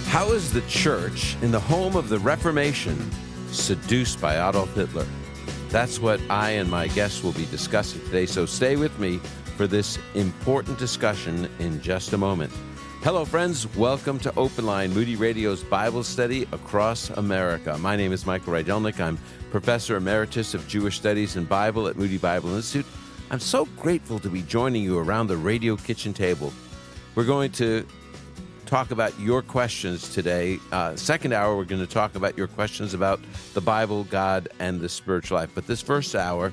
How is the church in the home of the Reformation seduced by Adolf Hitler? That's what I and my guests will be discussing today, so stay with me for this important discussion in just a moment. Hello, friends. Welcome to Open Line, Moody Radio's Bible study across America. My name is Michael Rydelnik. I'm Professor Emeritus of Jewish Studies and Bible at Moody Bible Institute. I'm so grateful to be joining you around the radio kitchen table. We're going to talk about your questions today. Second hour, we're going to talk about your questions about the Bible, God, and the spiritual life. But this first hour,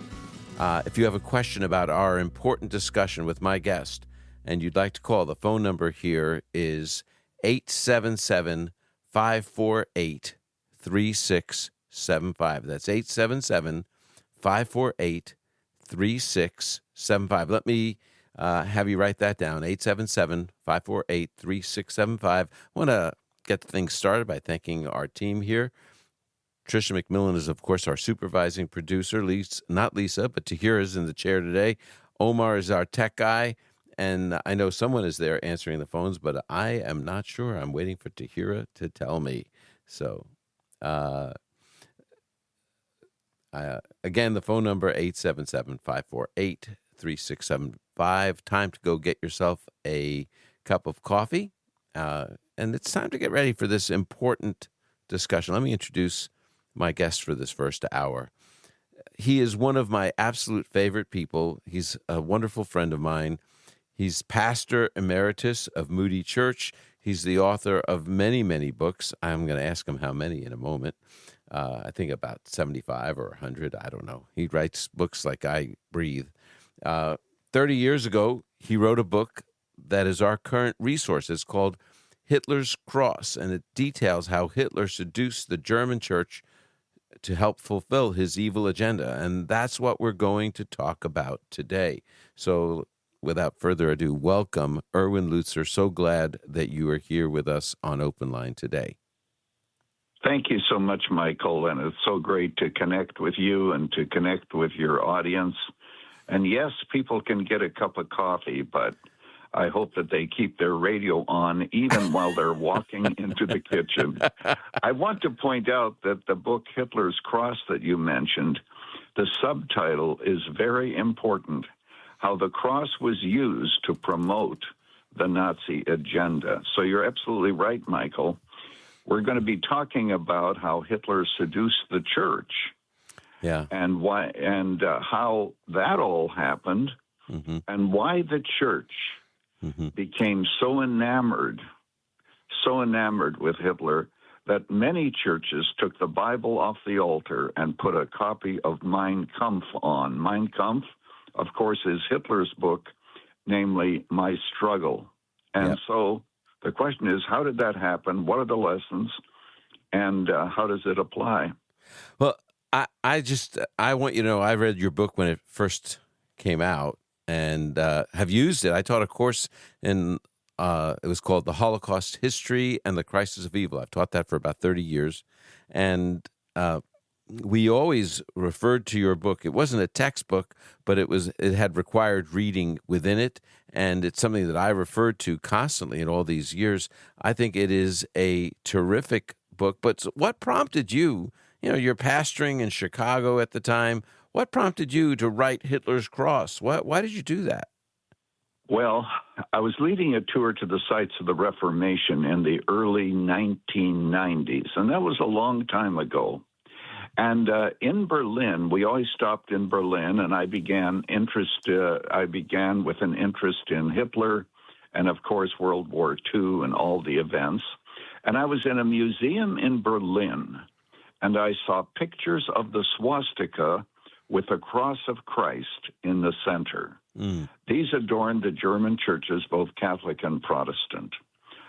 if you have a question about our important discussion with my guest, and you'd like to call, the phone number here is 877-548-3675. That's 877-548-3675. Let me have you write that down, 877-548-3675. I want to get things started by thanking our team here. Tricia McMillan is, of course, our supervising producer. Not Lisa, but Tahira is in the chair today. Omar is our tech guy. And I know someone is there answering the phones, but I am not sure. I'm waiting for Tahira to tell me. So, again, the phone number, 877-548-3675. Time to go get yourself a cup of coffee. And it's time to get ready for this important discussion. Let me introduce my guest for this first hour. He is one of my absolute favorite people. He's a wonderful friend of mine. He's pastor emeritus of Moody Church. He's the author of many, many books. I'm going to ask him how many in a moment. I think about 75 or 100. I don't know. He writes books like I breathe. 30 years ago, he wrote a book that is our current resource. It's called Hitler's Cross, and it details how Hitler seduced the German church to help fulfill his evil agenda. And that's what we're going to talk about today. So without further ado, welcome, Erwin Lutzer. So glad that you are here with us on Open Line today. Thank you so much, Michael, and it's so great to connect with you and to connect with your audience. And yes, people can get a cup of coffee, but I hope that they keep their radio on even while they're walking into the kitchen. I want to point out that the book Hitler's Cross that you mentioned, the subtitle is very important. How the cross was used to promote the Nazi agenda. So you're absolutely right, Michael. We're going to be talking about how Hitler seduced the church, and why, and how that all happened, and why the church became so enamored with Hitler that many churches took the Bible off the altar and put a copy of Mein Kampf on. Mein Kampf, of course, is Hitler's book, namely My Struggle. And so the question is, how did that happen? What are the lessons? And how does it apply? Well, I want you to know, I read your book when it first came out and have used it. I taught a course it was called The Holocaust History and the Crisis of Evil. I've taught that for about 30 years. And we always referred to your book. It wasn't a textbook, but it had required reading within it, and it's something that I referred to constantly in all these years. I think it is a terrific book. But what prompted you? You're pastoring in Chicago at the time. What prompted you to write Hitler's Cross? Why did you do that? Well, I was leading a tour to the sites of the Reformation in the early 1990s, and that was a long time ago. And in Berlin, we always stopped in Berlin, and I began with an interest in Hitler and, of course, World War II and all the events. And I was in a museum in Berlin, and I saw pictures of the swastika with the cross of Christ in the center. These adorned the German churches, both Catholic and Protestant.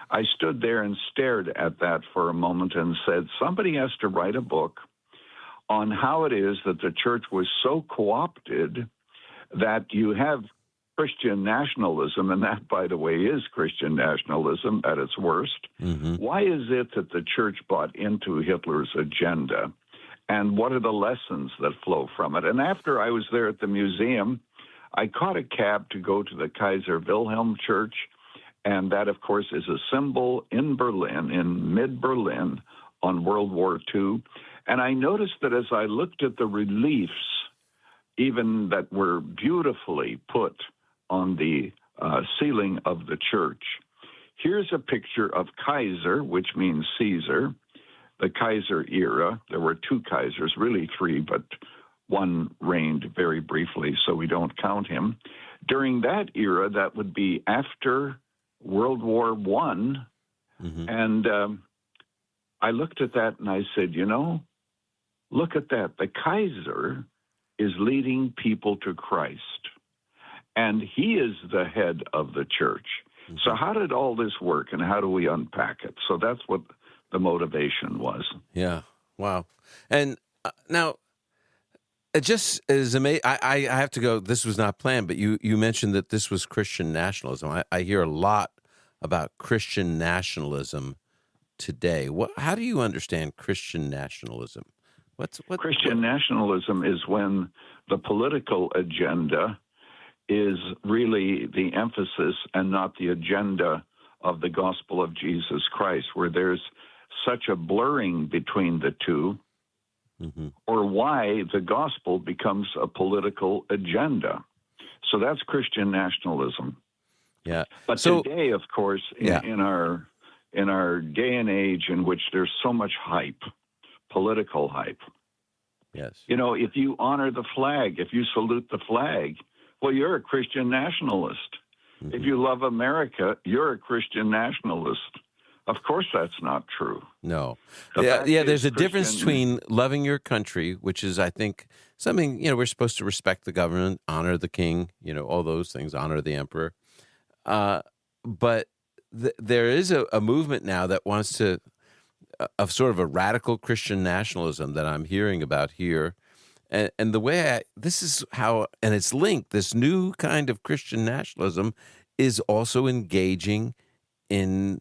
I stood there and stared at that for a moment and said, somebody has to write a book on how it is that the church was so co-opted that you have Christian nationalism, and that, by the way, is Christian nationalism at its worst. Why is it that the church bought into Hitler's agenda, and what are the lessons that flow from it? And after I was there at the museum, I caught a cab to go to the Kaiser Wilhelm Church, And that, of course, is a symbol in Berlin, in mid-Berlin, on World War II. And I noticed that as I looked at the reliefs, even that were beautifully put on the ceiling of the church, here's a picture of Kaiser, which means Caesar, the Kaiser era. There were two Kaisers, really three, but one reigned very briefly, so we don't count him. During that era, that would be after World War I. And I looked at that and I said, look at that. The Kaiser is leading people to Christ, and he is the head of the church. So how did all this work, and how do we unpack it? So that's what the motivation was. Yeah. Wow. And now, it just is amazing. I have to go, this was not planned, but you mentioned that this was Christian nationalism. I hear a lot about Christian nationalism today. How do you understand Christian nationalism? Christian nationalism is when the political agenda is really the emphasis and not the agenda of the gospel of Jesus Christ, where there's such a blurring between the two, or why the gospel becomes a political agenda. So that's Christian nationalism. Yeah. But today, of course, in our day and age in which there's so much hype, political hype. Yes. If you honor the flag, if you salute the flag, well, you're a Christian nationalist. If you love America, you're a Christian nationalist. Of course, that's not true. No. There's a difference between loving your country, which is, I think, something, we're supposed to respect the government, honor the king, all those things, honor the emperor. But there is a movement now that wants to, of sort of a radical Christian nationalism that I'm hearing about here. And the way this is how, and it's linked, this new kind of Christian nationalism is also engaging in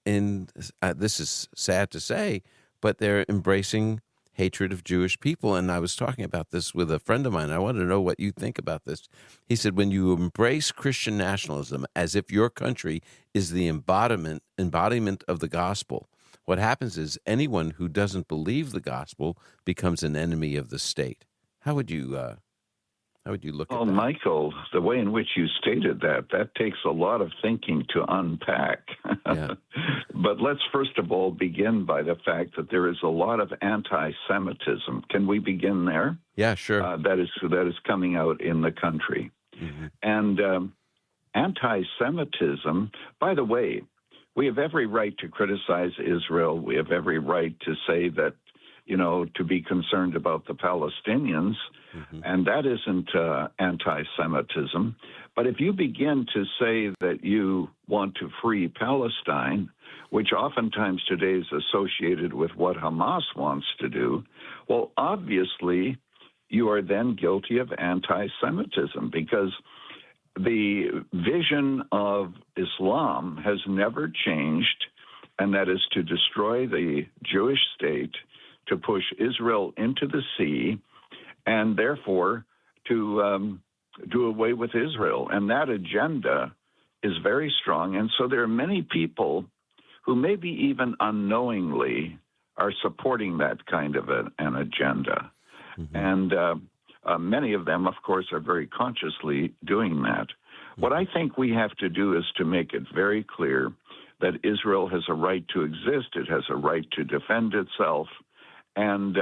this is sad to say, but they're embracing hatred of Jewish people. And I was talking about this with a friend of mine. I wanted to know what you think about this. He said, when you embrace Christian nationalism as if your country is the embodiment of the gospel, what happens is anyone who doesn't believe the gospel becomes an enemy of the state. How would you look at that? Michael, the way in which you stated that takes a lot of thinking to unpack. Yeah. But let's first of all begin by the fact that there is a lot of anti-Semitism. Can we begin there? Yeah, sure. That is coming out in the country. And anti-Semitism, by the way, we have every right to criticize Israel. We have every right to say that, to be concerned about the Palestinians, and that isn't anti-Semitism. But if you begin to say that you want to free Palestine, which oftentimes today is associated with what Hamas wants to do, well, obviously you are then guilty of anti-Semitism, because the vision of Islam has never changed, and that is to destroy the Jewish state, to push Israel into the sea, and therefore to do away with Israel. And that agenda is very strong. And so there are many people who maybe even unknowingly are supporting that kind of an agenda. And many of them, of course, are very consciously doing that. What I think we have to do is to make it very clear that Israel has a right to exist. It has a right to defend itself. And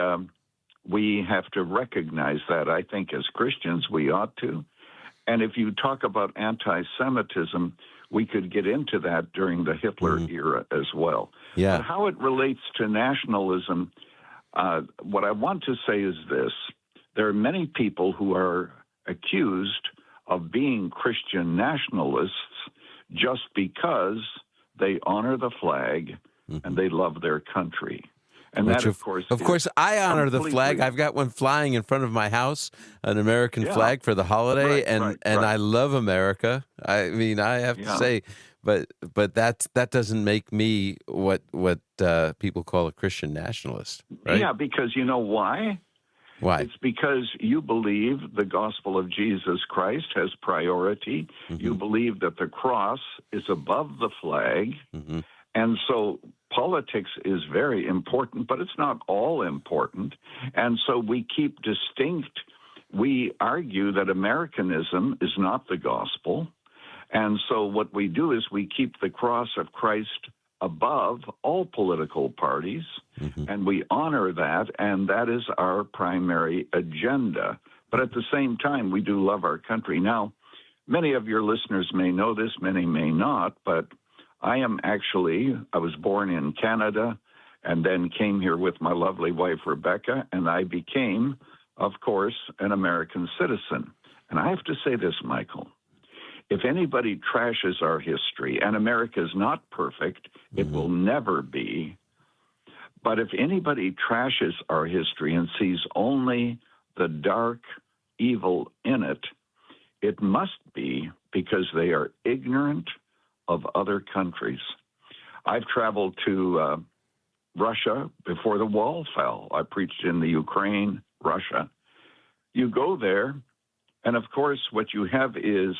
we have to recognize that. I think as Christians, we ought to. And if you talk about anti-Semitism, we could get into that during the Hitler era as well. Yeah. But how it relates to nationalism, what I want to say is this. There are many people who are accused of being Christian nationalists just because they honor the flag and they love their country. And which that, of course, I honor the flag. I've got one flying in front of my house, an American flag for the holiday, and I love America. I mean, I have to say, but that doesn't make me what people call a Christian nationalist, right? Yeah, because you know why? Why? It's because you believe the gospel of Jesus Christ has priority. Mm-hmm. You believe that the cross is above the flag. Mm-hmm. And so politics is very important, but it's not all important. And so we keep distinct. We argue that Americanism is not the gospel. And so what we do is we keep the cross of Christ above all political parties, and we honor that, and that is our primary agenda. But at the same time, we do love our country. Now, many of your listeners may know this, many may not, but I was born in Canada and then came here with my lovely wife, Rebecca, and I became, of course, an American citizen. And I have to say this, Michael. If anybody trashes our history, and America is not perfect, it will never be, but if anybody trashes our history and sees only the dark evil in it, it must be because they are ignorant of other countries. I've traveled to Russia before the wall fell. I preached in the Ukraine, Russia. You go there, and of course, what you have is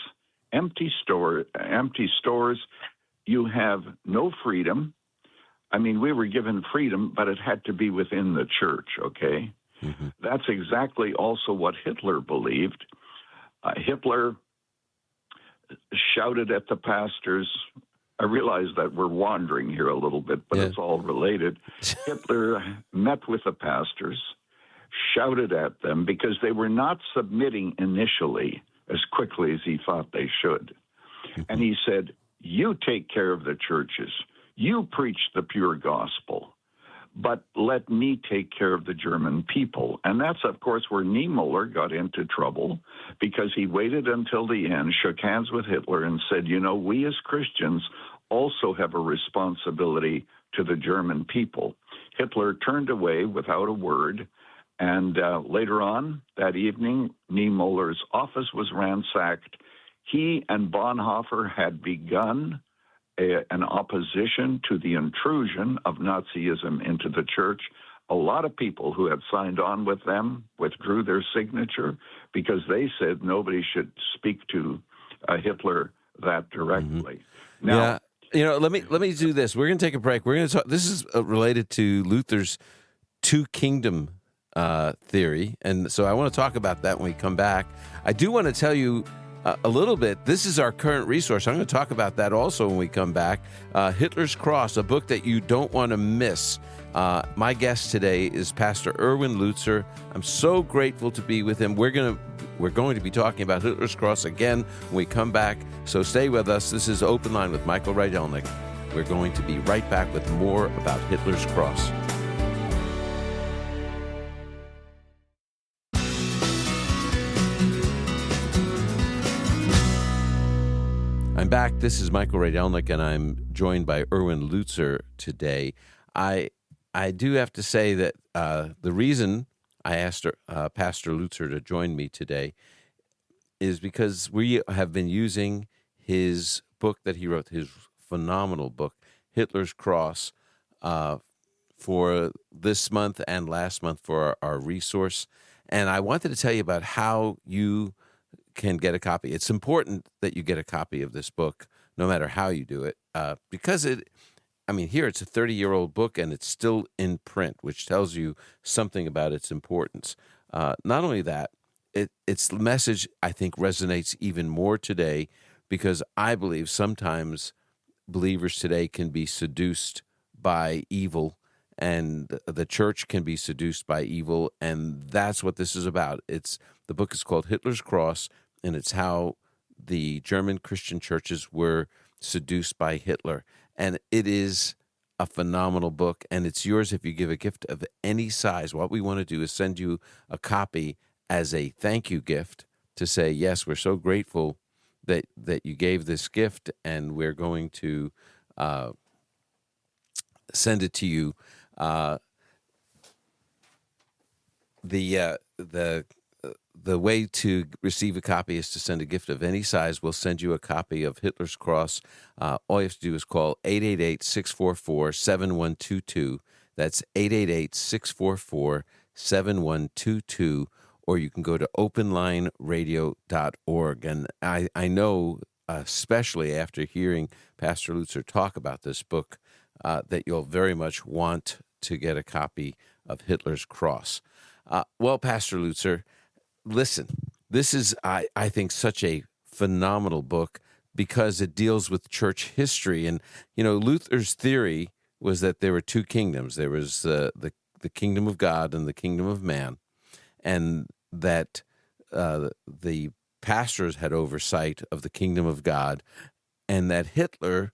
empty stores. You have no freedom. I mean, we were given freedom, but it had to be within the church, okay? Mm-hmm. That's exactly also what Hitler believed. Hitler shouted at the pastors. I realize that we're wandering here a little bit, but it's all related. Hitler met with the pastors, shouted at them because they were not submitting initially as quickly as he thought they should. And he said, you take care of the churches. You preach the pure gospel, but let me take care of the German people. And that's, of course, where Niemöller got into trouble because he waited until the end, shook hands with Hitler and said, we as Christians also have a responsibility to the German people. Hitler turned away without a word. And later on that evening, Niemöller's office was ransacked. He and Bonhoeffer had begun an opposition to the intrusion of Nazism into the church. A lot of people who had signed on with them withdrew their signature because they said nobody should speak to Hitler that directly. Now, let me do this. We're going to take a break. We're going to talk. This is related to Luther's two kingdom theory, and so I want to talk about that when we come back. I do want to tell you a little bit. This is our current resource. I'm going to talk about that also when we come back. Hitler's Cross, a book that you don't want to miss. My guest today is Pastor Erwin Lutzer. I'm so grateful to be with him. We're going to be talking about Hitler's Cross again when we come back, so stay with us. This is Open Line with Michael Rydelnik. We're going to be right back with more about Hitler's Cross. I'm back. This is Michael Rydelnik, and I'm joined by Erwin Lutzer today. I do have to say that the reason I asked Pastor Lutzer to join me today is because we have been using his book that he wrote, his phenomenal book, Hitler's Cross, for this month and last month for our resource. And I wanted to tell you about how you can get a copy. It's important that you get a copy of this book, no matter how you do it, because here it's a 30-year-old book and it's still in print, which tells you something about its importance. Not only that, its message, I think, resonates even more today because I believe sometimes believers today can be seduced by evil, and the church can be seduced by evil, and that's what this is about. The book is called Hitler's Cross, and it's how the German Christian churches were seduced by Hitler. And it is a phenomenal book, and it's yours if you give a gift of any size. What we want to do is send you a copy as a thank you gift to say, yes, we're so grateful that you gave this gift, and we're going to send it to you. The way to receive a copy is to send a gift of any size. We'll send you a copy of Hitler's Cross. All you have to do is call 888-644-7122. That's 888-644-7122. 7122, or you can go to openlineradio.org. And I know, especially after hearing Pastor Lutzer talk about this book, that you'll very much want to get a copy of Hitler's Cross. Well, Pastor Lutzer, listen, this is, I think, such a phenomenal book because it deals with church history. And, Luther's theory was that there were two kingdoms. There was the kingdom of God and the kingdom of man, and that the pastors had oversight of the kingdom of God, and that Hitler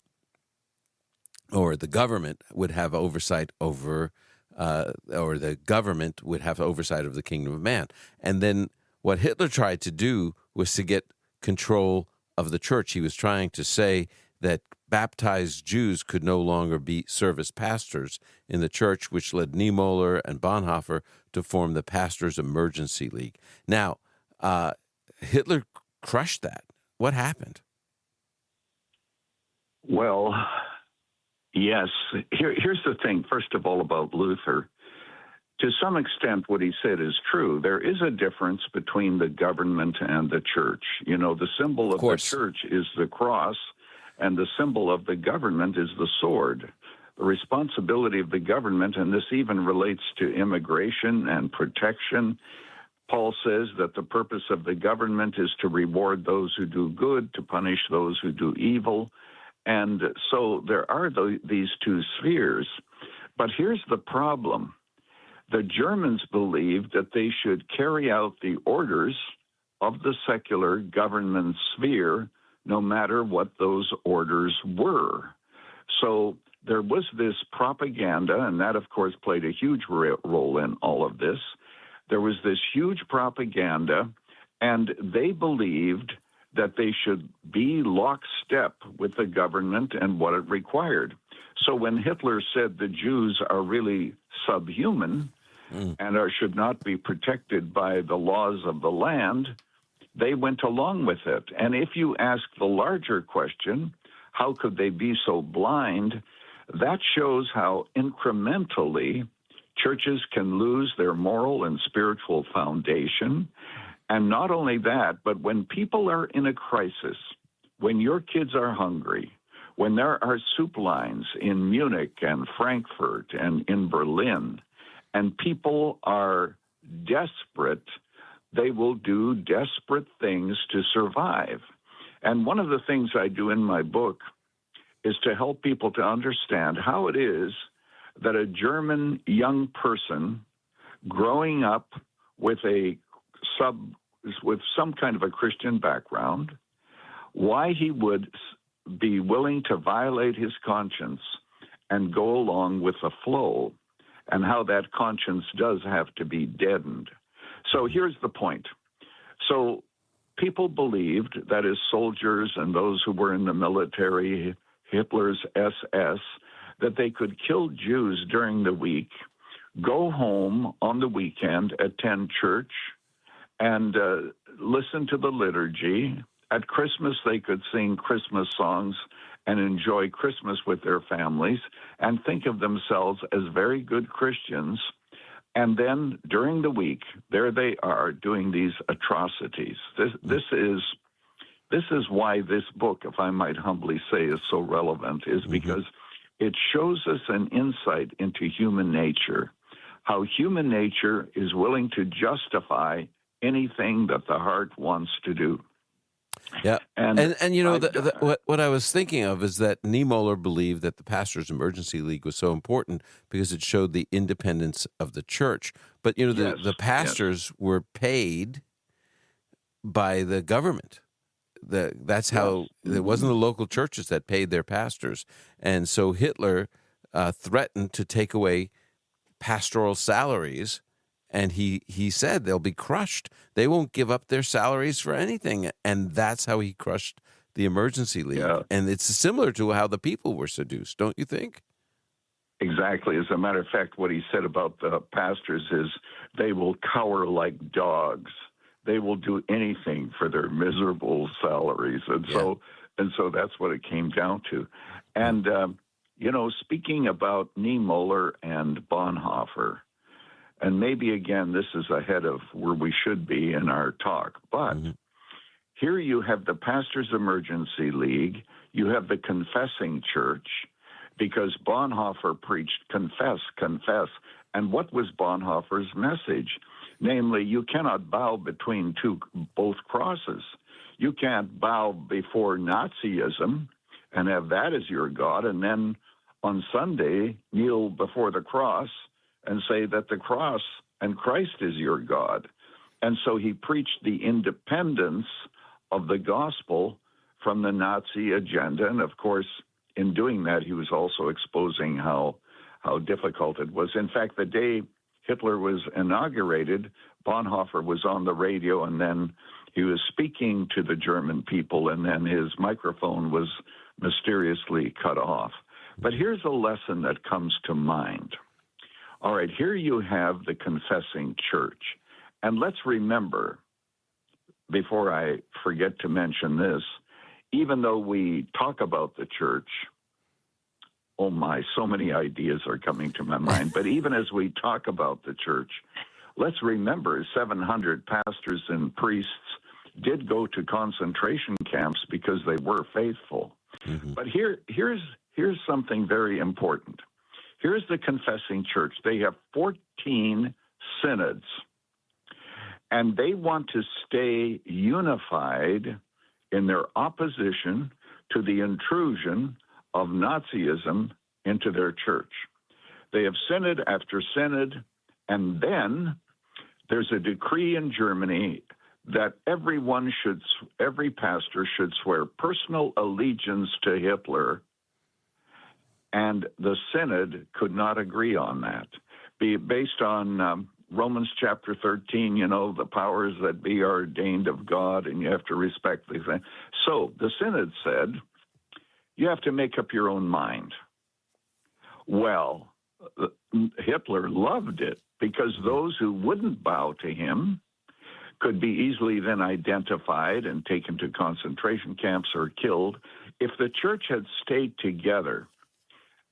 or the government would have oversight over, or the government would have oversight of the kingdom of man. And then what Hitler tried to do was to get control of the church. He was trying to say that baptized Jews could no longer serve as pastors in the church, which led Niemöller and Bonhoeffer to form the Pastors' Emergency League. Now, Hitler crushed that. What happened? Well, yes. Here's the thing, first of all, about Luther. To some extent, what he said is true. There is a difference between the government and the church. The symbol of the church is the cross, and the symbol of the government is the sword. The responsibility of the government, and this even relates to immigration and protection. Paul says that the purpose of the government is to reward those who do good, to punish those who do evil. And so there are these two spheres. But here's the problem. The Germans believed that they should carry out the orders of the secular government sphere, no matter what those orders were. So there was this propaganda, and that, of course, played a huge role in all of this. There was this huge propaganda, and they believed that they should be lockstep with the government and what it required. So when Hitler said the Jews are really subhuman and should not be protected by the laws of the land, they went along with it. And if you ask the larger question, how could they be so blind? That shows how incrementally churches can lose their moral and spiritual foundation. And not only that, but when people are in a crisis, when your kids are hungry, when there are soup lines in Munich and Frankfurt and in Berlin, and people are desperate, they will do desperate things to survive. And one of the things I do in my book is to help people to understand how it is that a German young person growing up with some kind of a Christian background, why he would be willing to violate his conscience and go along with the flow, and how that conscience does have to be deadened. So here's the point. So people believed that as soldiers and those who were in the military, Hitler's SS, that they could kill Jews during the week, go home on the weekend, attend church, and listen to the liturgy. At Christmas, they could sing Christmas songs and enjoy Christmas with their families and think of themselves as very good Christians. And then during the week, there they are doing these atrocities. This is why this book, if I might humbly say, is so relevant, is because it shows us an insight into human nature, how human nature is willing to justify anything that the heart wants to do. Yeah, and what I was thinking of is that Niemöller believed that the Pastors' Emergency League was so important because it showed the independence of the church. But the pastors were paid by the government. That's how it wasn't the local churches that paid their pastors, and so Hitler threatened to take away pastoral salaries. And he said they'll be crushed. They won't give up their salaries for anything. And that's how he crushed the Emergency League. Yeah. And it's similar to how the people were seduced, don't you think? Exactly. As a matter of fact, what he said about the pastors is they will cower like dogs. They will do anything for their miserable salaries. And so that's what it came down to. And, speaking about Niemöller and Bonhoeffer, And maybe, again, this is ahead of where we should be in our talk. But here you have the Pastors Emergency League. You have the Confessing Church, because Bonhoeffer preached confess, confess. And what was Bonhoeffer's message? Namely, you cannot bow between both crosses. You can't bow before Nazism and have that as your God, and then on Sunday kneel before the cross and say that the cross and Christ is your God. And so he preached the independence of the gospel from the Nazi agenda. And of course, in doing that, he was also exposing how difficult it was. In fact, the day Hitler was inaugurated, Bonhoeffer was on the radio, and then he was speaking to the German people, and then his microphone was mysteriously cut off. But here's a lesson that comes to mind. All right, here you have the Confessing Church. And let's remember, before I forget to mention this, even though we talk about the church, oh my, so many ideas are coming to my mind. But even as we talk about the church, let's remember 700 pastors and priests did go to concentration camps because they were faithful. But here's something very important. Here's the Confessing Church. They have 14 synods, and they want to stay unified in their opposition to the intrusion of Nazism into their church. They have synod after synod, and then there's a decree in Germany that every pastor should swear personal allegiance to Hitler, and the synod could not agree on that. Based on Romans chapter 13, the powers that be are ordained of God, and you have to respect these things. So the synod said, you have to make up your own mind. Well, Hitler loved it, because those who wouldn't bow to him could be easily then identified and taken to concentration camps or killed. If the church had stayed together,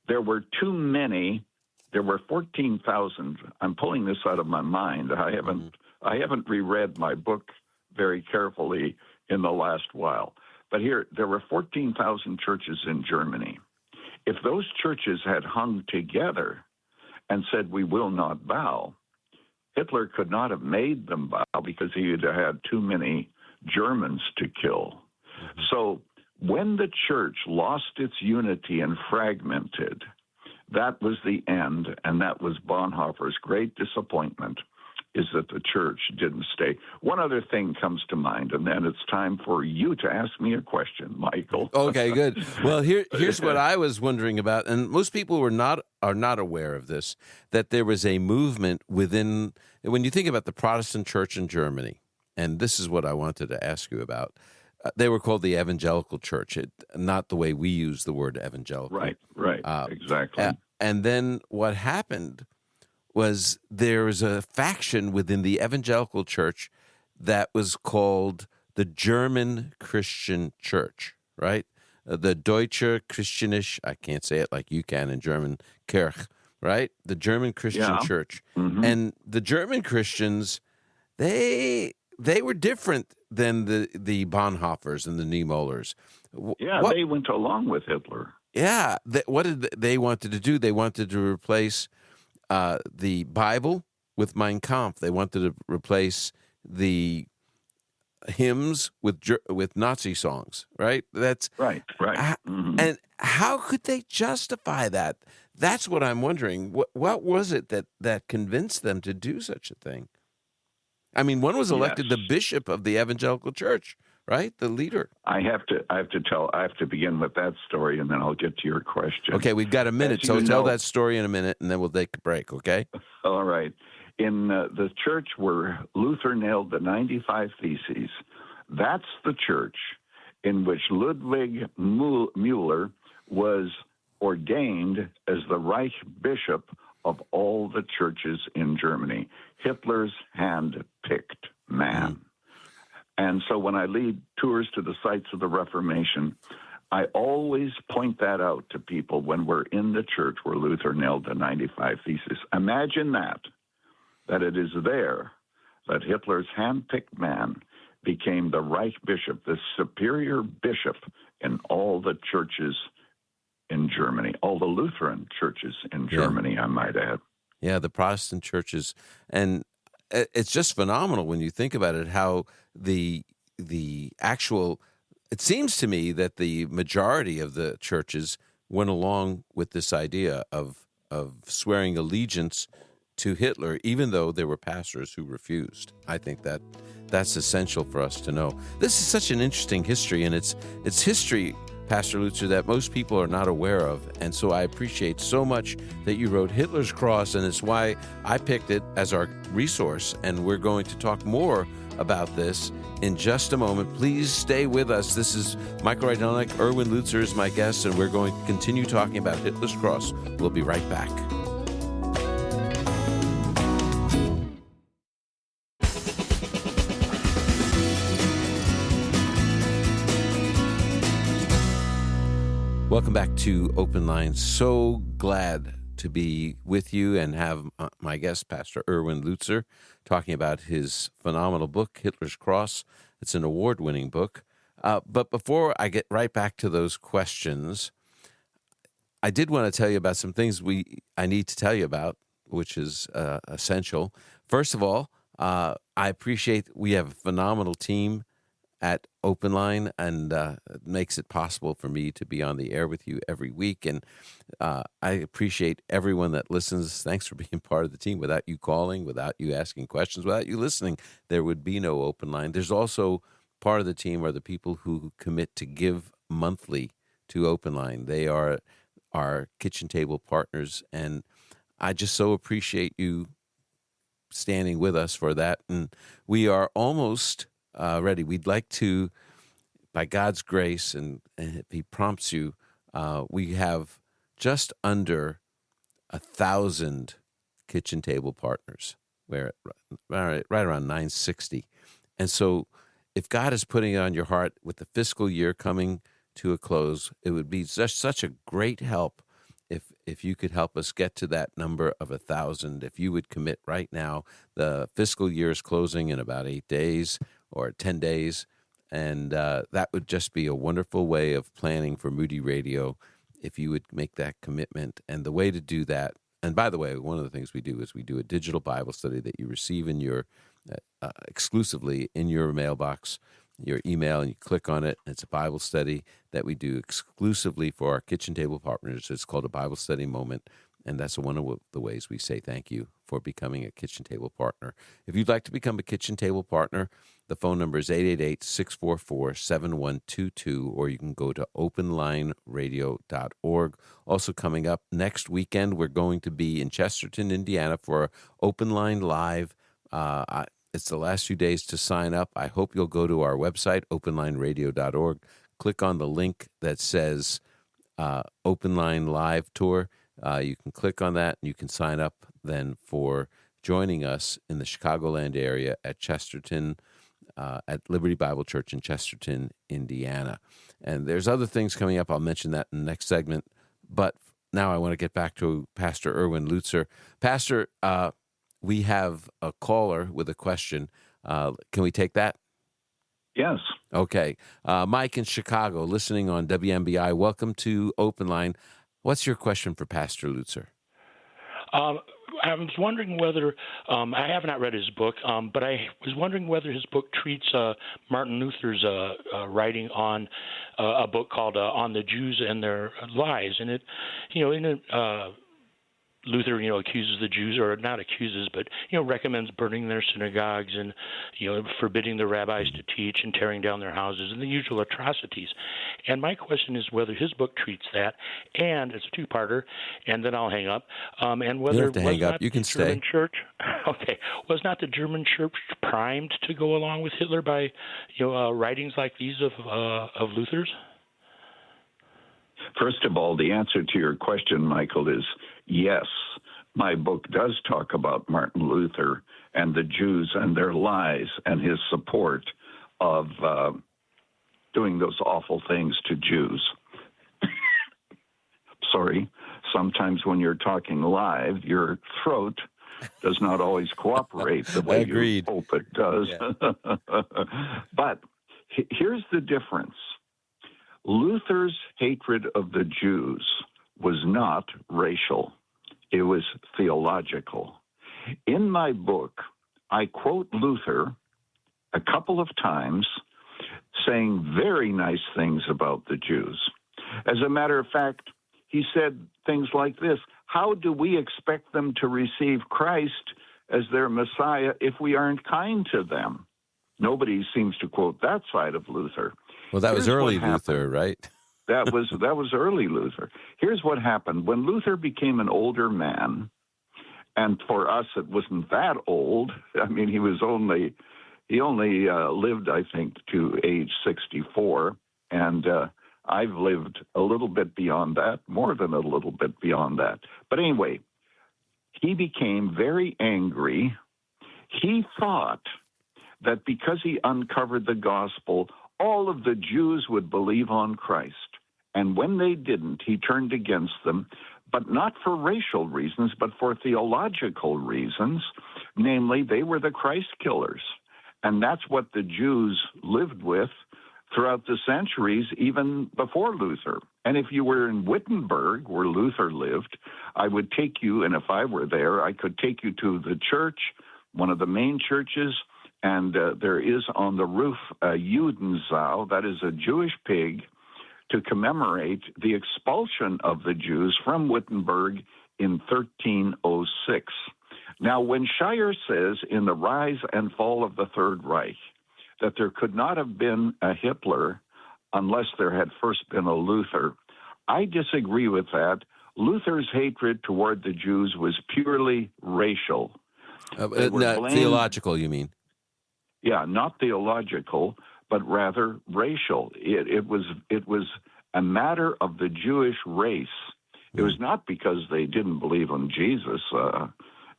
there were too many. There were 14,000. I'm pulling this out of my mind. I haven't reread my book very carefully in the last while. But here, there were 14,000 churches in Germany. If those churches had hung together and said, we will not bow, Hitler could not have made them bow because he had had too many Germans to kill. So when the church lost its unity and fragmented, that was the end, and that was Bonhoeffer's great disappointment, is that the church didn't stay. One other thing comes to mind, and then it's time for you to ask me a question, Michael. Okay, good. Well, here's what I was wondering about, and most people are not aware of this, that there was a movement within, when you think about the Protestant church in Germany, and this is what I wanted to ask you about, they were called the evangelical church, not the way we use the word evangelical. Right, exactly. And then what happened was there was a faction within the evangelical church that was called the German Christian Church, right? The Deutsche Christianische, I can't say it like you can in German, Kirche, right? The German Christian Church. And the German Christians, they were different than the Bonhoeffers and the Niemöllers. They went along with Hitler. Yeah. What did they wanted to do? They wanted to replace the Bible with Mein Kampf. They wanted to replace the hymns with Nazi songs, right? That's right. And how could they justify that? That's what I'm wondering. What was it that convinced them to do such a thing? I mean, one was elected the bishop of the evangelical church, right? The leader. I have to begin with that story, and then I'll get to your question. Okay, we've got a minute, so tell that story in a minute, and then we'll take a break, okay? All right. In the church where Luther nailed the 95 Theses, that's the church in which Ludwig Müller was ordained as the Reich Bishop of all the churches in Germany, Hitler's hand-picked man. And so when I lead tours to the sites of the Reformation, I always point that out to people when we're in the church where Luther nailed the 95 Theses. Imagine that. that it is there that Hitler's hand-picked man became the Reich bishop, the superior bishop in all the churches in Germany, all the Lutheran churches in Germany, I might add. Yeah, the Protestant churches. And it's just phenomenal when you think about it, how the actual, it seems to me that the majority of the churches went along with this idea of swearing allegiance to Hitler, even though there were pastors who refused. I think that that's essential for us to know. This is such an interesting history, and it's history, Pastor Lutzer, that most people are not aware of. And so I appreciate so much that you wrote Hitler's Cross, and it's why I picked it as our resource. And we're going to talk more about this in just a moment. Please stay with us. This is Michael Rydelnik. Erwin Lutzer is my guest, and we're going to continue talking about Hitler's Cross. We'll be right back. Welcome back to Open Line. So glad to be with you and have my guest, Pastor Erwin Lutzer, talking about his phenomenal book, Hitler's Cross. It's an award-winning book. But before I get right back to those questions, I did want to tell you about some things I need to tell you about, which is essential. First of all, I appreciate we have a phenomenal team at Open Line, and it makes it possible for me to be on the air with you every week. And I appreciate everyone that listens. Thanks for being part of the team. Without you calling, without you asking questions, without you listening, there would be no Open Line. There's also part of the team are the people who commit to give monthly to Open Line. They are our kitchen table partners, and I just so appreciate you standing with us for that. And we are almost ready. We'd like to, by God's grace, and if He prompts you, we have just under 1,000 kitchen table partners. We're right around 960. And so if God is putting it on your heart with the fiscal year coming to a close, it would be just such a great help if you could help us get to that number of 1,000. If you would commit right now, the fiscal year is closing in about 8 days or 10 days, and that would just be a wonderful way of planning for Moody Radio if you would make that commitment. And the way to do that, and by the way, one of the things we do is we do a digital Bible study that you receive in your exclusively in your mailbox, your email, and you click on it. It's a Bible study that we do exclusively for our kitchen table partners. It's called a Bible study moment, and that's one of the ways we say thank you for becoming a kitchen table partner. If you'd like to become a kitchen table partner, the phone number is 888-644-7122, or you can go to openlineradio.org. Also coming up next weekend, we're going to be in Chesterton, Indiana for Open Line Live. It's the last few days to sign up. I hope you'll go to our website, openlineradio.org. Click on the link that says Open Line Live Tour. You can click on that, and you can sign up then for joining us in the Chicagoland area at Chesterton, at Liberty Bible Church in Chesterton, Indiana. And there's other things coming up. I'll mention that in the next segment. But now I want to get back to Pastor Erwin Lutzer. Pastor, we have a caller with a question. Can we take that? Yes. Okay. Mike in Chicago, listening on WMBI. Welcome to Open Line. What's your question for Pastor Lutzer? I was wondering whether I have not read his book, but I was wondering whether his book treats Martin Luther's writing on a book called "On the Jews and Their Lies," and it, in it. Luther, accuses the Jews, or not accuses, but, recommends burning their synagogues and, forbidding the rabbis to teach and tearing down their houses and the usual atrocities. And my question is whether his book treats that, and it's a two-parter, and then I'll hang up, and whether you don't have to hang up. You can stay. German church, okay, was not the German church primed to go along with Hitler by, writings like these of Luther's? First of all, the answer to your question, Michael, is yes. My book does talk about Martin Luther and the Jews and their lies and his support of doing those awful things to Jews. Sorry, sometimes when you're talking live, your throat does not always cooperate the way you Agreed. hope it does. Yeah. But here's the difference. Luther's hatred of the Jews was not racial. It was theological. In my book, I quote Luther a couple of times saying very nice things about the Jews. As a matter of fact, he said things like this: how do we expect them to receive Christ as their Messiah if we aren't kind to them? Nobody seems to quote that side of Luther. Well, that was early Luther, right? That was early Luther. Here's what happened. When Luther became an older man, and for us it wasn't that old. I mean, he only lived, I think, to age 64, and I've lived a little bit beyond that, more than a little bit beyond that. But anyway, he became very angry. He thought that because he uncovered the gospel, all of the Jews would believe on Christ. And when they didn't, he turned against them, but not for racial reasons, but for theological reasons. Namely, they were the Christ killers. And that's what the Jews lived with throughout the centuries, even before Luther. And if you were in Wittenberg, where Luther lived, I would take you, and if I were there, I could take you to the church, one of the main churches, and there is on the roof a Judensau, that is a Jewish pig, to commemorate the expulsion of the Jews from Wittenberg in 1306. Now, when Scheier says in The Rise and Fall of the Third Reich that there could not have been a Hitler unless there had first been a Luther, I disagree with that. Luther's hatred toward the Jews was purely racial. Theological, you mean? Yeah, not theological, but rather racial. It was a matter of the Jewish race. It was not because they didn't believe in Jesus.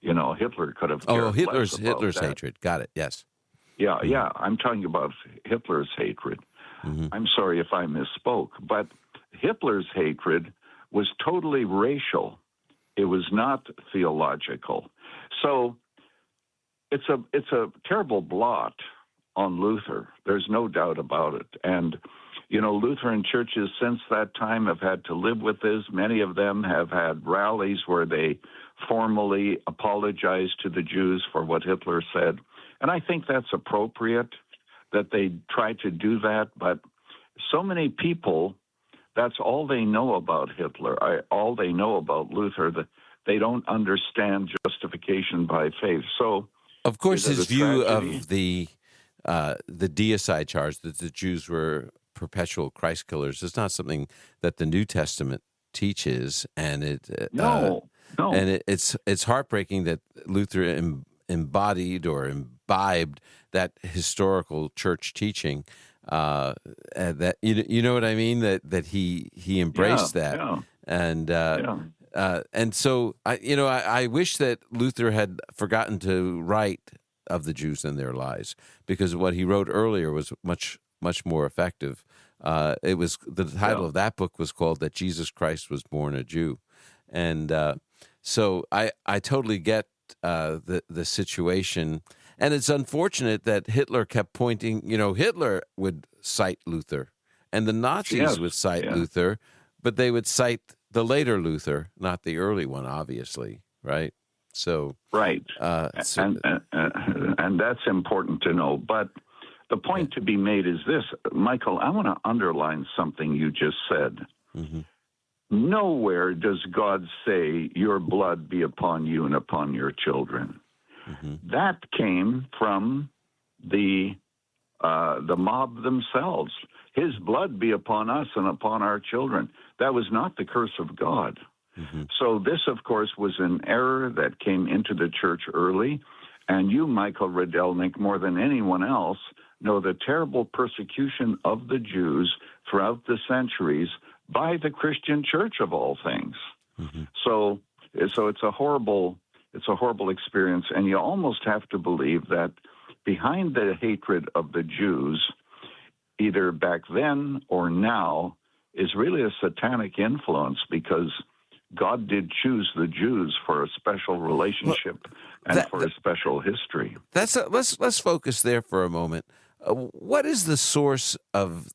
Hitler could have. Hitler's hatred. Got it. Yes. Yeah, yeah. I'm talking about Hitler's hatred. Mm-hmm. I'm sorry if I misspoke, but Hitler's hatred was totally racial. It was not theological. So it's a terrible blot on Luther. There's no doubt about it. And, Lutheran churches since that time have had to live with this. Many of them have had rallies where they formally apologize to the Jews for what Hitler said. And I think that's appropriate that they try to do that. But so many people, that's all they know about Hitler, all they know about Luther, that they don't understand justification by faith. So, of course, his view of the deicide charge that the Jews were perpetual Christ killers is not something that the New Testament teaches, and it's heartbreaking that Luther embodied or imbibed that historical church teaching. That you know what I mean? That he embraced that, and so I wish that Luther had forgotten to write of the Jews and their lies, because what he wrote earlier was much more effective. It was the title of that book was called "That Jesus Christ Was Born a Jew," and so I totally get the situation, and it's unfortunate that Hitler kept pointing. Hitler would cite Luther, and the Nazis would cite Luther, but they would cite the later Luther, not the early one, obviously, right? So right, and that's important to know. But the point to be made is this, Michael. I want to underline something you just said. Mm-hmm. Nowhere does God say, "Your blood be upon you and upon your children." Mm-hmm. That came from the mob themselves. His blood be upon us and upon our children. That was not the curse of God. Mm-hmm. So this, of course, was an error that came into the church early. And you, Michael Rydelnik, more than anyone else, know the terrible persecution of the Jews throughout the centuries by the Christian church, of all things. Mm-hmm. So it's a horrible experience. And you almost have to believe that behind the hatred of the Jews, either back then or now, is really a satanic influence, because God did choose the Jews for a special relationship for a special history. Let's focus there for a moment. What is the source of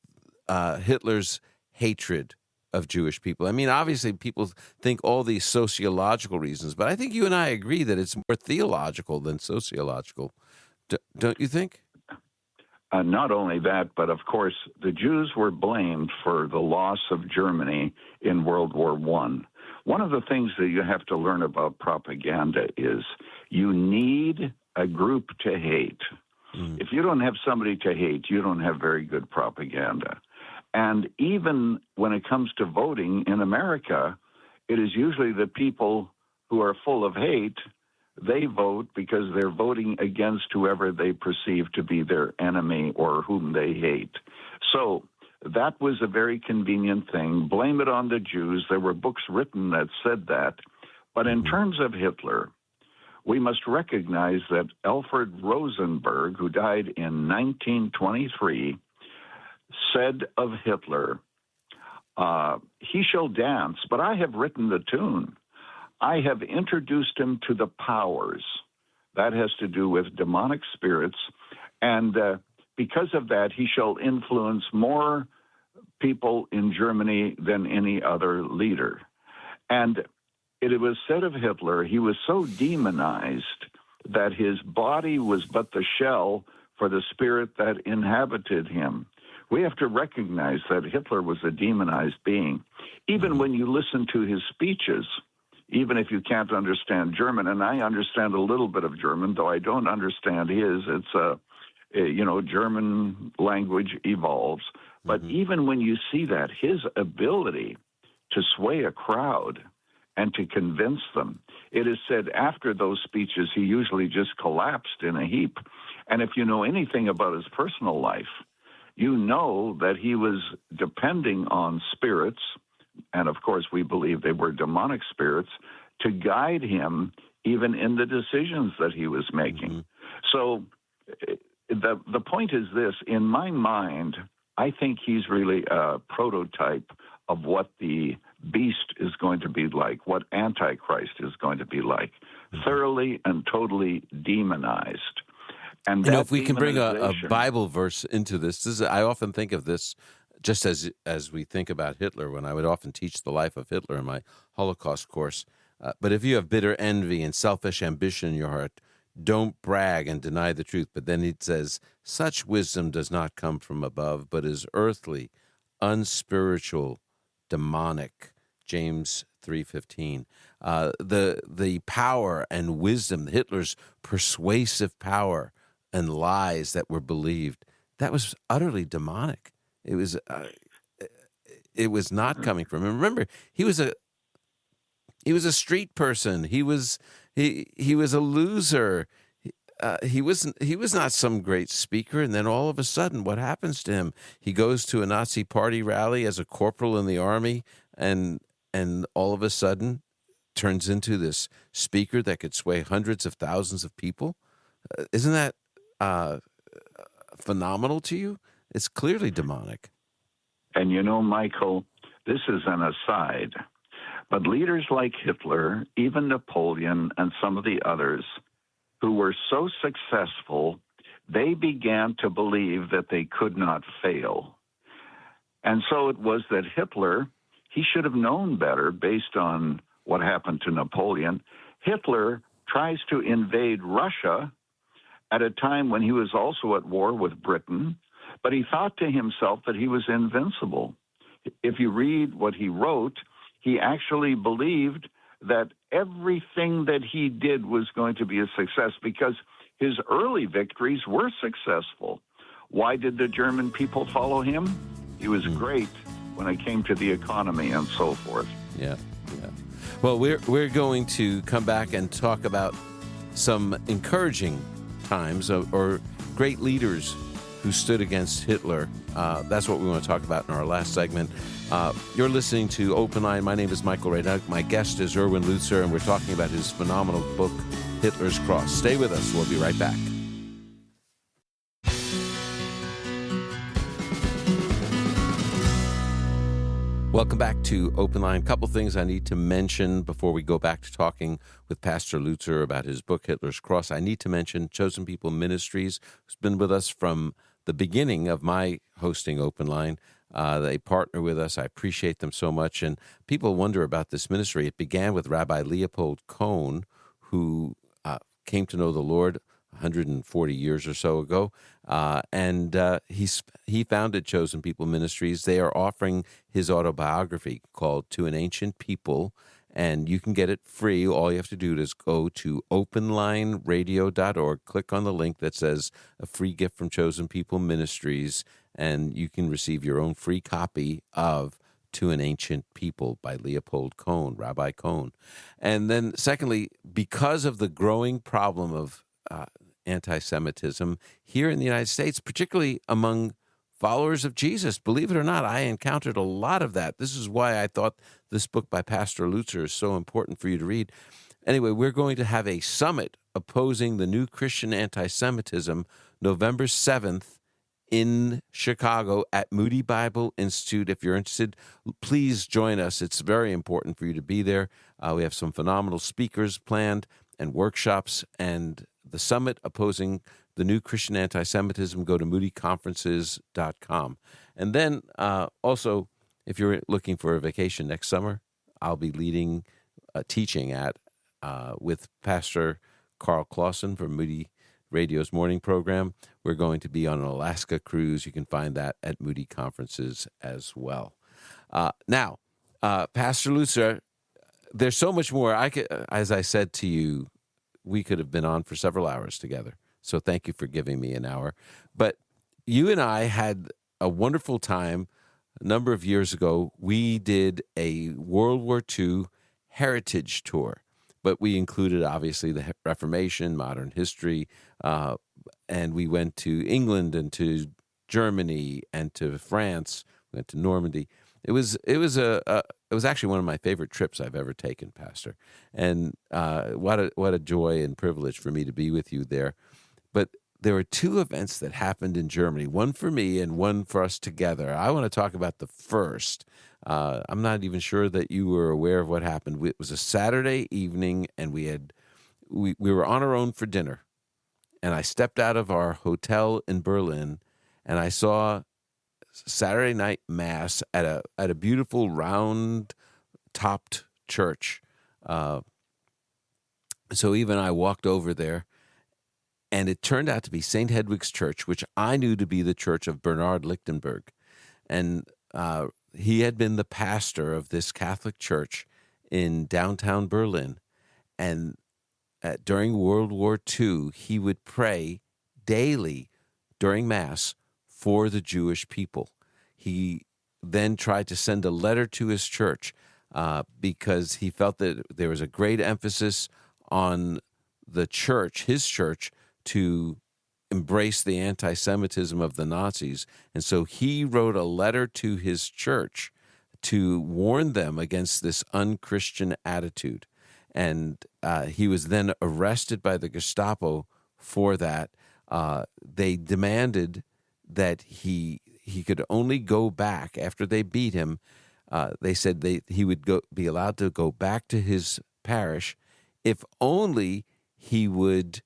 Hitler's hatred of Jewish people? I mean, obviously, people think all these sociological reasons, but I think you and I agree that it's more theological than sociological. Don't you think? Not only that, but of course, the Jews were blamed for the loss of Germany in World War I. One of the things that you have to learn about propaganda is you need a group to hate. If you don't have somebody to hate, you don't have very good propaganda. And even when it comes to voting in America, it is usually the people who are full of hate. They vote because they're voting against whoever they perceive to be their enemy or whom they hate. So that was a very convenient thing. Blame it on the Jews. There were books written that said that. But in terms of Hitler, we must recognize that Alfred Rosenberg, who died in 1923, said of Hitler, he shall dance, but I have written the tune. I have introduced him to the powers. That has to do with demonic spirits. And because of that, he shall influence more people in Germany than any other leader. And it was said of Hitler, he was so demonized that his body was but the shell for the spirit that inhabited him. We have to recognize that Hitler was a demonized being. Even when you listen to his speeches, even if you can't understand German, and I understand a little bit of German, though I don't understand his, it's German language evolves. But even when you see that, his ability to sway a crowd and to convince them, it is said after those speeches, he usually just collapsed in a heap. And if you know anything about his personal life, you know that he was depending on spirits, and of course we believe they were demonic spirits, to guide him even in the decisions that he was making. So the point is this, in my mind, I think he's really a prototype of what the beast is going to be like, what Antichrist is going to be like, thoroughly and totally demonized. And if we can bring a Bible verse into this, I often think of this just as we think about Hitler, when I would often teach the life of Hitler in my Holocaust course. But if you have bitter envy and selfish ambition in your heart, don't brag and deny the truth. But then it says, such wisdom does not come from above, but is earthly, unspiritual, demonic. James 3:15. The power and wisdom, Hitler's persuasive power and lies that were believed, that was utterly demonic. It was not coming from him. Remember, he was a street person. He was a loser. He was not some great speaker. And then all of a sudden, what happens to him? He goes to a Nazi party rally as a corporal in the army, and all of a sudden turns into this speaker that could sway hundreds of thousands of people. Isn't that phenomenal to you? It's clearly demonic. And Michael, this is an aside, but leaders like Hitler, even Napoleon, and some of the others who were so successful, they began to believe that they could not fail. And so it was that Hitler, he should have known better based on what happened to Napoleon. Hitler tries to invade Russia at a time when he was also at war with Britain, but he thought to himself that he was invincible. If you read what he wrote, he actually believed that everything that he did was going to be a success because his early victories were successful. Why did the German people follow him? He was great when it came to the economy and so forth. Yeah. Well, we're going to come back and talk about some encouraging times or great leaders who stood against Hitler. That's what we want to talk about in our last segment. You're listening to Open Line. My name is Michael Rayduk. My guest is Erwin Lutzer, and we're talking about his phenomenal book, Hitler's Cross. Stay with us. We'll be right back. Welcome back to Open Line. A couple things I need to mention before we go back to talking with Pastor Lutzer about his book, Hitler's Cross. I need to mention Chosen People Ministries, who's been with us from the beginning of my hosting Open Line. They partner with us. I appreciate them so much. And people wonder about this ministry. It began with Rabbi Leopold Cohn, who came to know the Lord 140 years or so ago, and he founded Chosen People Ministries. They are offering his autobiography called To an Ancient People, and you can get it free. All you have to do is go to openlineradio.org, click on the link that says a free gift from Chosen People Ministries, and you can receive your own free copy of To an Ancient People by Leopold Cohn, Rabbi Cohn. And then secondly, because of the growing problem of anti-Semitism here in the United States, particularly among followers of Jesus. Believe it or not, I encountered a lot of that. This is why I thought this book by Pastor Lutzer is so important for you to read. Anyway, we're going to have a summit opposing the new Christian anti-Semitism November 7th in Chicago at Moody Bible Institute. If you're interested, please join us. It's very important for you to be there. We have some phenomenal speakers planned and workshops, and the summit opposing the new Christian anti-Semitism, go to moodyconferences.com. And then also, if you're looking for a vacation next summer, I'll be leading teaching at with Pastor Carl Clausen from Moody Radio's morning program. We're going to be on an Alaska cruise. You can find that at Moody Conferences as well. Now, Pastor Lutzer, there's so much more. As I said to you, we could have been on for several hours together. So thank you for giving me an hour. But you and I had a wonderful time a number of years ago. We did a World War II heritage tour, but we included, obviously, the Reformation, modern history, and we went to England and to Germany and to France. We went to Normandy. It was actually one of my favorite trips I've ever taken, Pastor. And what a joy and privilege for me to be with you there. But there were two events that happened in Germany, one for me and one for us together. I want to talk about the first. I'm not even sure that you were aware of what happened. It was a Saturday evening, and we were on our own for dinner. And I stepped out of our hotel in Berlin, and I saw Saturday night mass at a beautiful round-topped church. So Eve and I walked over there, and it turned out to be St. Hedwig's Church, which I knew to be the church of Bernard Lichtenberg. And he had been the pastor of this Catholic church in downtown Berlin. And during World War II, he would pray daily during Mass for the Jewish people. He then tried to send a letter to his church because he felt that there was a great emphasis on the church, his church, to embrace the anti-Semitism of the Nazis. And so he wrote a letter to his church to warn them against this unchristian attitude. And he was then arrested by the Gestapo for that. They demanded that he could only go back after they beat him. They said he would be allowed to go back to his parish if only he would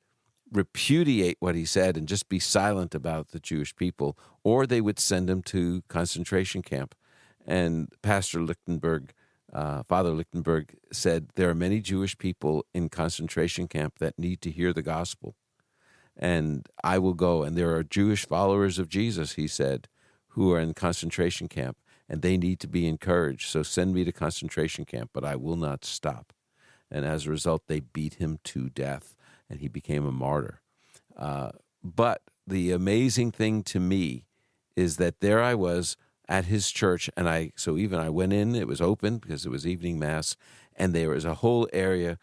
repudiate what he said and just be silent about the Jewish people, or they would send him to concentration camp. And Pastor Lichtenberg, Father Lichtenberg, said there are many Jewish people in concentration camp that need to hear the gospel. And I will go, and there are Jewish followers of Jesus, he said, who are in concentration camp, and they need to be encouraged. So send me to concentration camp, but I will not stop. And as a result, they beat him to death, and he became a martyr. But the amazing thing to me is that there I was at his church, and I went in. It was open because it was evening mass, and there was a whole area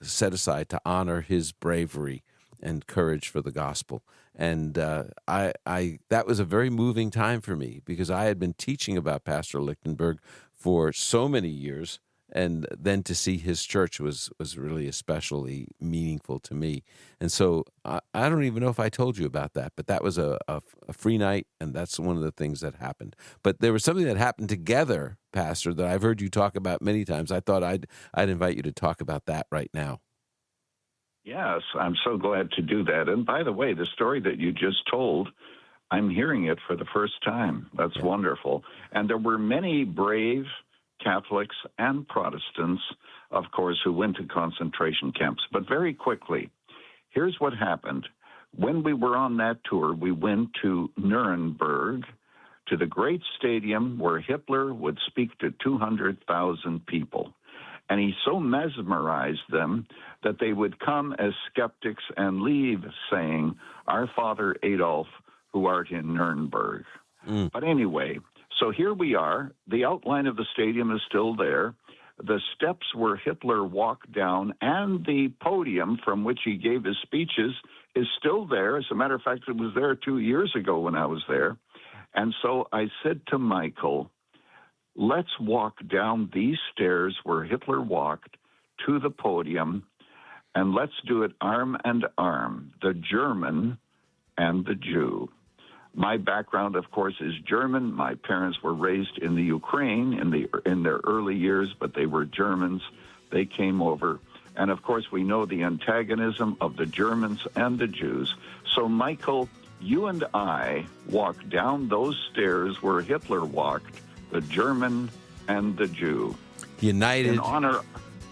set aside to honor his bravery and courage for the gospel. And that was a very moving time for me because I had been teaching about Pastor Lichtenberg for so many years, and then to see his church was really especially meaningful to me. And so I don't even know if I told you about that, but that was a free night, and that's one of the things that happened. But there was something that happened together, Pastor, that I've heard you talk about many times. I thought I'd invite you to talk about that right now. Yes, I'm so glad to do that. And by the way, the story that you just told, I'm hearing it for the first time. That's wonderful. And there were many brave Catholics and Protestants, of course, who went to concentration camps. But very quickly, here's what happened. When we were on that tour, we went to Nuremberg, to the great stadium where Hitler would speak to 200,000 people. And he so mesmerized them that they would come as skeptics and leave saying, "Our Father Adolf, who art in Nuremberg." But anyway, so here we are. The outline of the stadium is still there. The steps where Hitler walked down and the podium from which he gave his speeches is still there. As a matter of fact, it was there 2 years ago when I was there. And so I said to Michael, let's walk down these stairs where Hitler walked to the podium, and let's do it arm in arm, the German and the Jew. My background, of course, is German. My parents were raised in the Ukraine in their early years, but they were Germans. They came over. And, of course, we know the antagonism of the Germans and the Jews. So, Michael, you and I walked down those stairs where Hitler walked, the German and the Jew. United in honor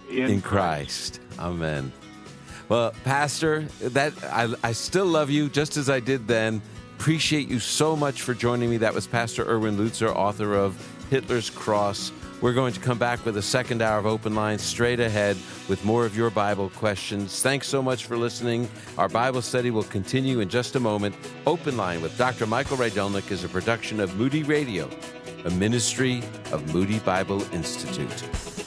in Christ. Amen. Well, Pastor, that I still love you just as I did then. Appreciate you so much for joining me. That was Pastor Erwin Lutzer, author of Hitler's Cross. We're going to come back with a second hour of Open Line straight ahead with more of your Bible questions. Thanks so much for listening. Our Bible study will continue in just a moment. Open Line with Dr. Michael Rydelnik is a production of Moody Radio, a ministry of Moody Bible Institute.